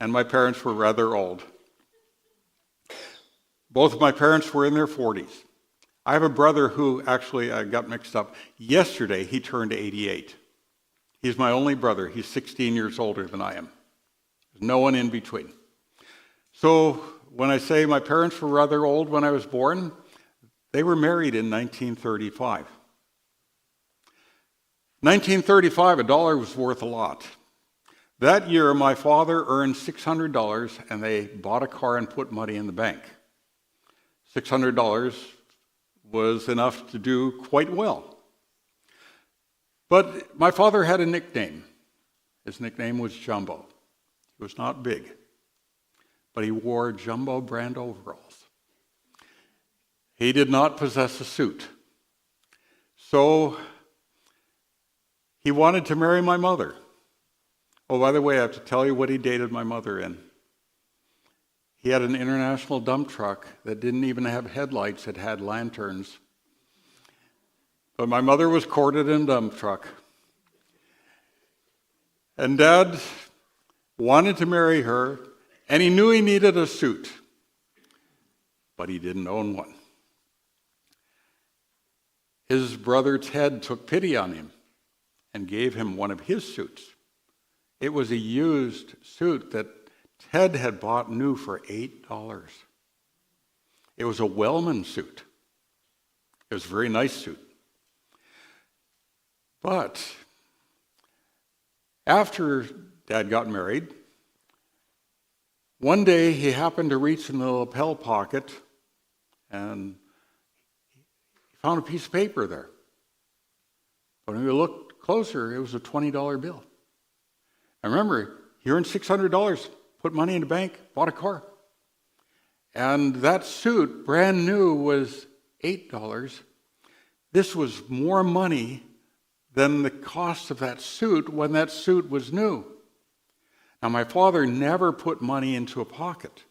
and my parents were rather old. Both of my parents were in their 40s. I have a brother who actually got mixed up. Yesterday, he turned 88. He's my only brother. He's 16 years older than I am. There's no one in between. So when I say my parents were rather old when I was born, they were married in 1935. 1935, a dollar was worth a lot. That year, my father earned $600, and they bought a car and put money in the bank. $600 was enough to do quite well. But my father had a nickname. His nickname was Jumbo. He was not big, but he wore Jumbo brand overalls. He did not possess a suit. So he wanted to marry my mother. Oh, by the way, I have to tell you what he dated my mother in. He had an international dump truck that didn't even have headlights, it had lanterns. But my mother was courted in a dump truck. And Dad wanted to marry her, and he knew he needed a suit, but he didn't own one. His brother Ted took pity on him and gave him one of his suits. It was a used suit that Ted had bought new for $8. It was a Wellman suit. It was a very nice suit. But after Dad got married, one day he happened to reach in the lapel pocket and he found a piece of paper there. But when we looked closer, it was a $20 bill. And remember, he earned $600, put money in the bank, bought a car. And that suit, brand new, was $8. This was more money than the cost of that suit when that suit was new. Now, my father never put money into a pocket.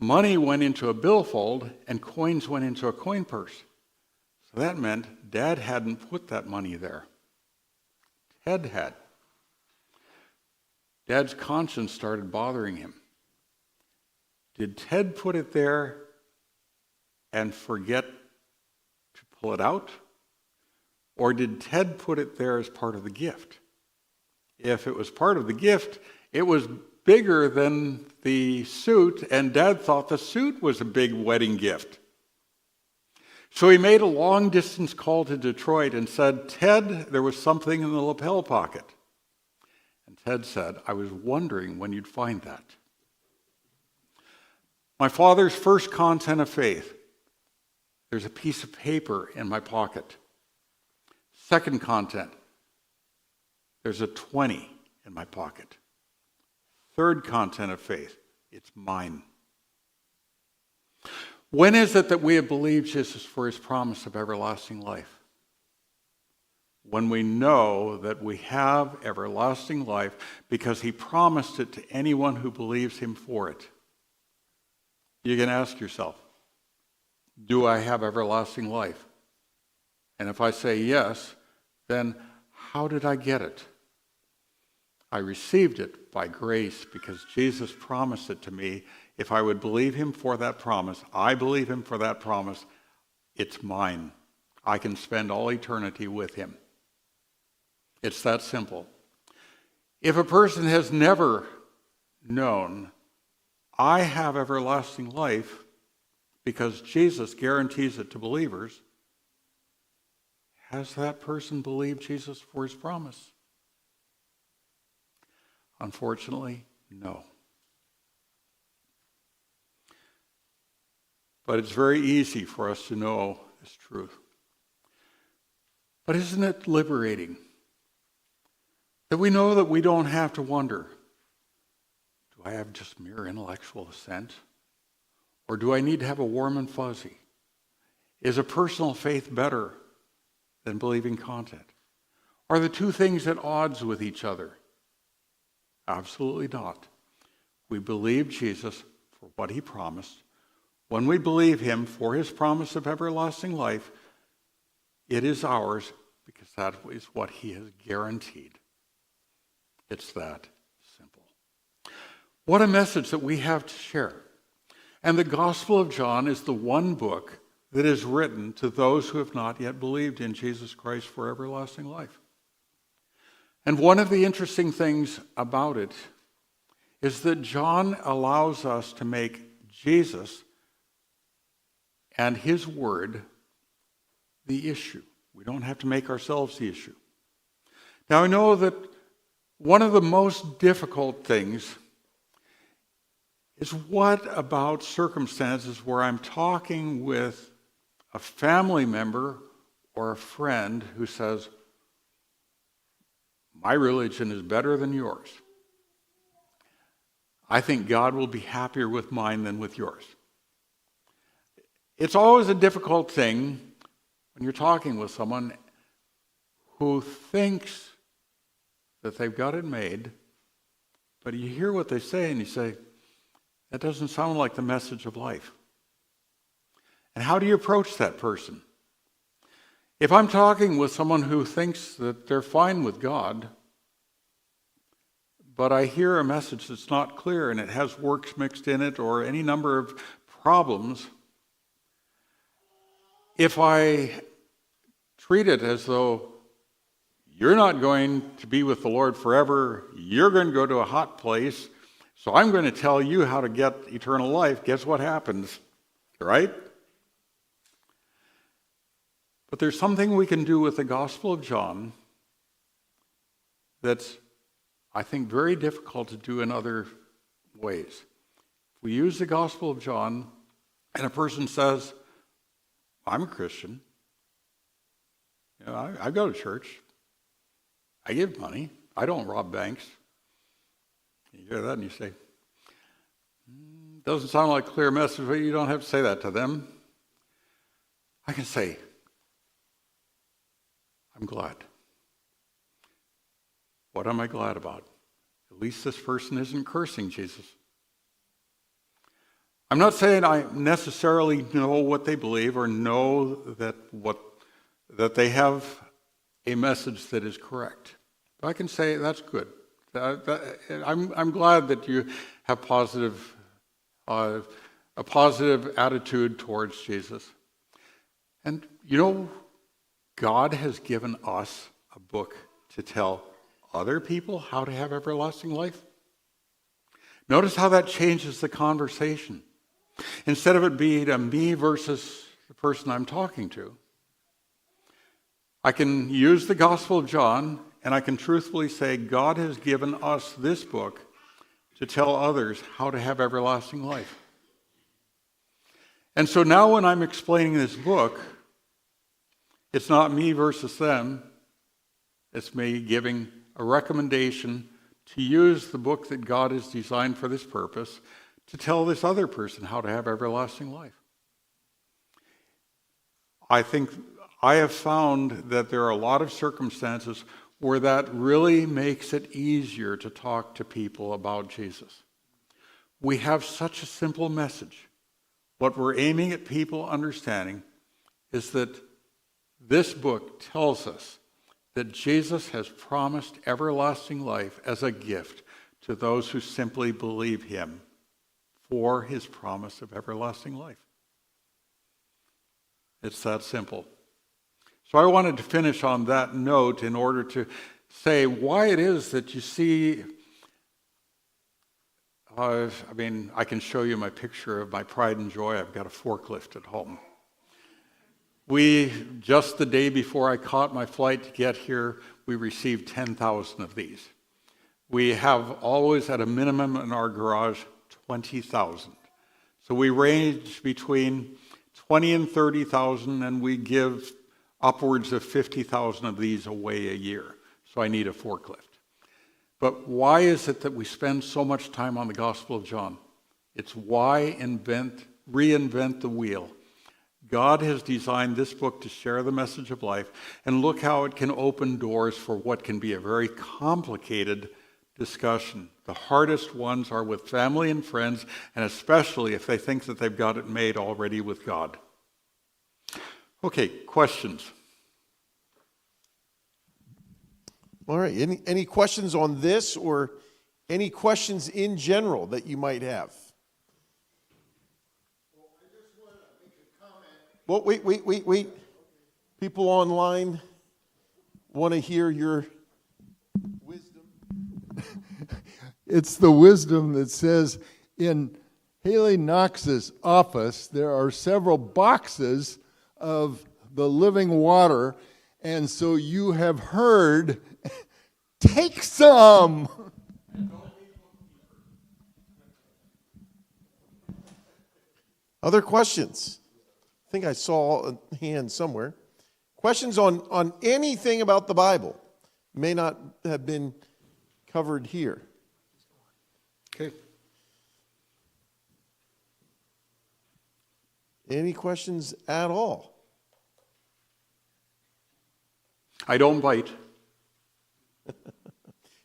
Money went into a billfold, and coins went into a coin purse. So that meant Dad hadn't put that money there. Ted had. Dad's conscience started bothering him. Did Ted put it there and forget to pull it out? Or did Ted put it there as part of the gift? If it was part of the gift, it was bigger than the suit, and Dad thought the suit was a big wedding gift. So he made a long-distance call to Detroit and said, Ted, there was something in the lapel pocket. And Ted said, I was wondering when you'd find that. My father's first content of faith, there's a piece of paper in my pocket. Second content, there's a 20 in my pocket. Third content of faith, it's mine. When is it that we have believed Jesus for his promise of everlasting life? When we know that we have everlasting life because he promised it to anyone who believes him for it. You can ask yourself, do I have everlasting life? And if I say yes, then how did I get it? I received it by grace because Jesus promised it to me. If I would believe him for that promise, I believe him for that promise, it's mine. I can spend all eternity with him. It's that simple. If a person has never known, I have everlasting life because Jesus guarantees it to believers, has that person believed Jesus for his promise? Unfortunately, no. But it's very easy for us to know this truth. But isn't it liberating that we know that we don't have to wonder, do I have just mere intellectual assent? Or do I need to have a warm and fuzzy? Is a personal faith better than believing content? Are the two things at odds with each other? Absolutely not. We believe Jesus for what he promised. When we believe him for his promise of everlasting life, it is ours because that is what he has guaranteed. It's that simple. What a message that we have to share. And the Gospel of John is the one book that is written to those who have not yet believed in Jesus Christ for everlasting life. And one of the interesting things about it is that John allows us to make Jesus and his word the issue. We don't have to make ourselves the issue. Now, I know that one of the most difficult things is what about circumstances where I'm talking with a family member or a friend who says, my religion is better than yours. I think God will be happier with mine than with yours. It's always a difficult thing when you're talking with someone who thinks that they've got it made, but you hear what they say and you say, that doesn't sound like the message of life. And how do you approach that person? If I'm talking with someone who thinks that they're fine with God, but I hear a message that's not clear and it has works mixed in it or any number of problems, if I treat it as though you're not going to be with the Lord forever, you're going to go to a hot place, so I'm going to tell you how to get eternal life, guess what happens, right? But there's something we can do with the Gospel of John that's, I think, very difficult to do in other ways. If we use the Gospel of John and a person says, I'm a Christian, I go to church, I give money, I don't rob banks. You hear that and you say, doesn't sound like a clear message, but you don't have to say that to them. I can say, I'm glad. What am I glad about? At least this person isn't cursing Jesus. I'm not saying I necessarily know what they believe or know that they have a message that is correct. But I can say that's good. I'm glad that you have a positive attitude towards Jesus. And God has given us a book to tell other people how to have everlasting life. Notice how that changes the conversation. Instead of it being a me versus the person I'm talking to, I can use the Gospel of John and I can truthfully say God has given us this book to tell others how to have everlasting life. And so now when I'm explaining this book, it's not me versus them. It's me giving a recommendation to use the book that God has designed for this purpose to tell this other person how to have everlasting life. I think I have found that there are a lot of circumstances where that really makes it easier to talk to people about Jesus. We have such a simple message. What we're aiming at people understanding is that this book tells us that Jesus has promised everlasting life as a gift to those who simply believe him for his promise of everlasting life. It's that simple. So I wanted to finish on that note in order to say why it is that you see, I can show you my picture of my pride and joy. I've got a forklift at home. Just the day before I caught my flight to get here, we received 10,000 of these. We have always at a minimum in our garage 20,000. So we range between 20 and 30,000, and we give upwards of 50,000 of these away a year. So I need a forklift. But why is it that we spend so much time on the Gospel of John? It's why reinvent the wheel. God has designed this book to share the message of life, and look how it can open doors for what can be a very complicated discussion. The hardest ones are with family and friends, and especially if they think that they've got it made already with God. Okay, questions? All right, any questions on this or Any questions in general that you might have? Well, I just want to make a comment. Well, wait. People online want to hear your wisdom. It's the wisdom that says in Haley Knox's office, there are several boxes of the living water, and so you have heard, take some. Other questions? I think I saw a hand somewhere. Questions on anything about the Bible may not have been covered here. Okay. Any questions at all? I don't bite.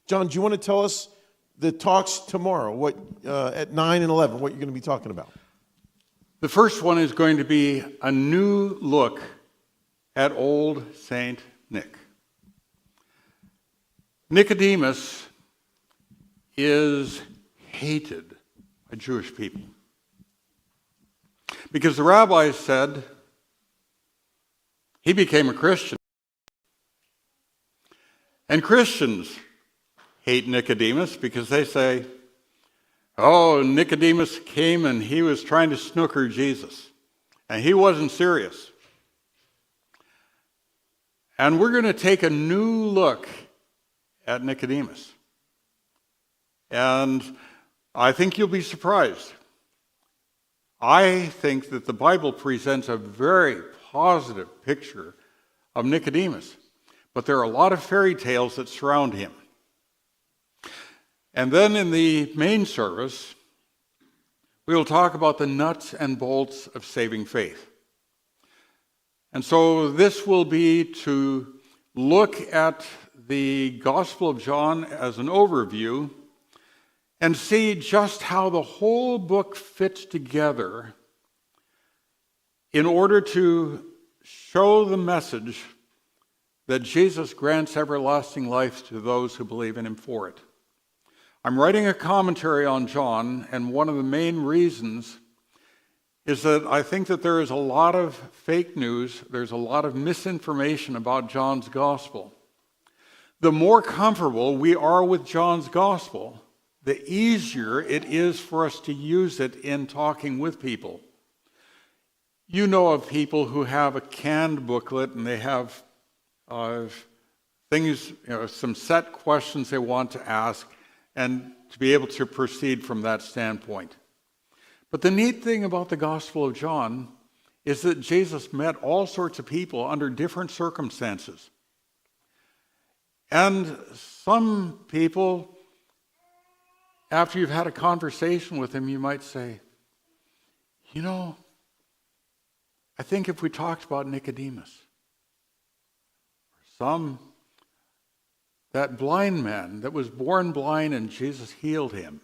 John, do you want to tell us the talks tomorrow, what at 9 and 11, what you're going to be talking about? The first one is going to be a new look at old Saint Nick. Nicodemus is hated by Jewish people because the rabbis said he became a Christian. And Christians hate Nicodemus because they say, oh, Nicodemus came and he was trying to snooker Jesus, and he wasn't serious. And we're going to take a new look at Nicodemus. And I think you'll be surprised. I think that the Bible presents a very positive picture of Nicodemus, but there are a lot of fairy tales that surround him. And then in the main service, we will talk about the nuts and bolts of saving faith. And so this will be to look at the Gospel of John as an overview and see just how the whole book fits together in order to show the message that Jesus grants everlasting life to those who believe in him for it. I'm writing a commentary on John, and one of the main reasons is that I think that there is a lot of fake news, there's a lot of misinformation about John's gospel. The more comfortable we are with John's gospel, the easier it is for us to use it in talking with people. You know of people who have a canned booklet and they have things, some set questions they want to ask, and to be able to proceed from that standpoint. But the neat thing about the Gospel of John is that Jesus met all sorts of people under different circumstances. And some people, after you've had a conversation with them, you might say, I think if we talked about Nicodemus, that blind man that was born blind and Jesus healed him.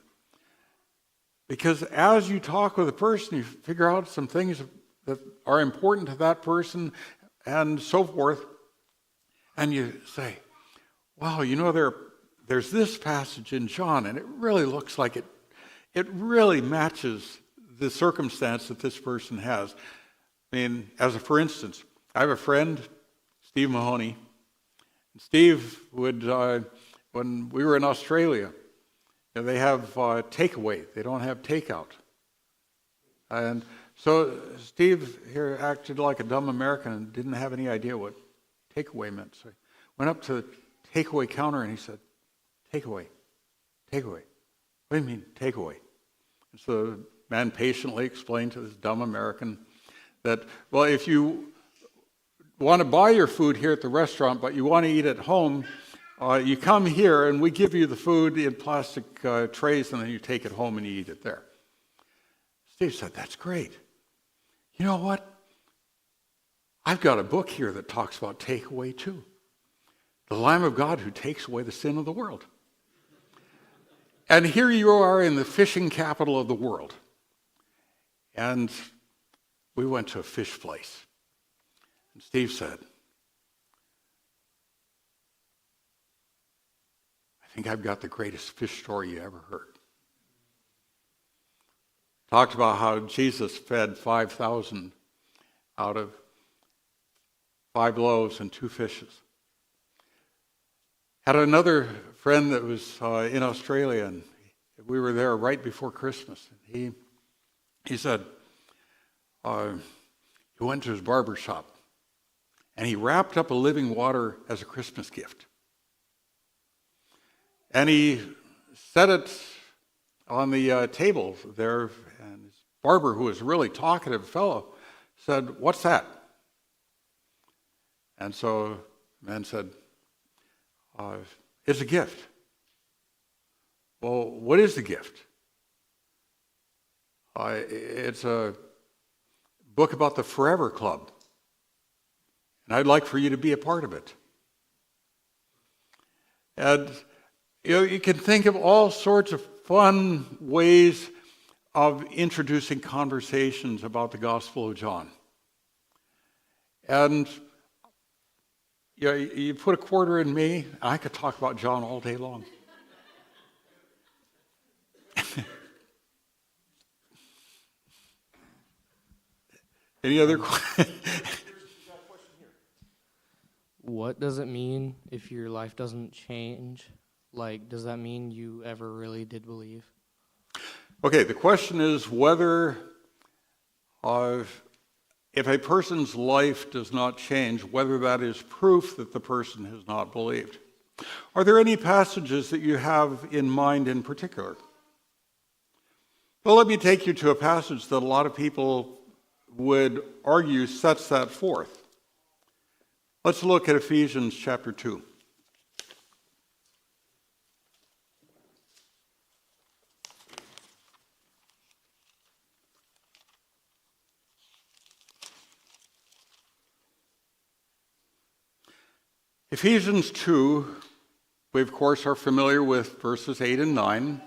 Because as you talk with a person, you figure out some things that are important to that person and so forth. And you say, wow, there's this passage in John, and it really looks like it really matches the circumstance that this person has. I mean, for instance, I have a friend, Steve Mahoney. Steve would, when we were in Australia, they have takeaway. They don't have takeout. And so Steve here acted like a dumb American and didn't have any idea what takeaway meant. So he went up to the takeaway counter and he said, takeaway. What do you mean, takeaway? And so the man patiently explained to this dumb American that, well, if you want to buy your food here at the restaurant, but you want to eat at home, you come here and we give you the food in plastic trays, and then you take it home and you eat it there. Steve said, that's great. You know what? I've got a book here that talks about takeaway too. The Lamb of God who takes away the sin of the world. And here you are in the fishing capital of the world. And we went to a fish place. And Steve said, I think I've got the greatest fish story you ever heard. Talked about how Jesus fed 5,000 out of 5 loaves and 2 fishes. Had another friend that was in Australia, and we were there right before Christmas. He said he went to his barber shop, and he wrapped up a living water as a Christmas gift. And he set it on the table there, and his barber, who was a really talkative fellow, said, "What's that?" And so the man said, "It's a gift." "Well, what is the gift?" "It's a book about the Forever Club, and I'd like for you to be a part of it." And you can think of all sorts of fun ways of introducing conversations about the Gospel of John. And you put a quarter in me, and I could talk about John all day long. Any other questions? What does it mean if your life doesn't change? Like, does that mean you ever really did believe? Okay, the question is whether if a person's life does not change, whether that is proof that the person has not believed. Are there any passages that you have in mind in particular? Well, let me take you to a passage that a lot of people would argue sets that forth. Let's look at Ephesians chapter 2. Ephesians 2, we of course are familiar with verses 8 and 9.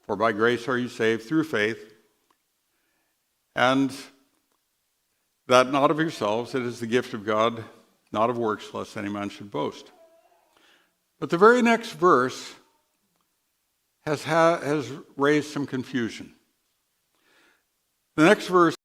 For by grace are you saved through faith, and that not of yourselves, it is the gift of God, not of works, lest any man should boast. But the very next verse has raised some confusion. The next verse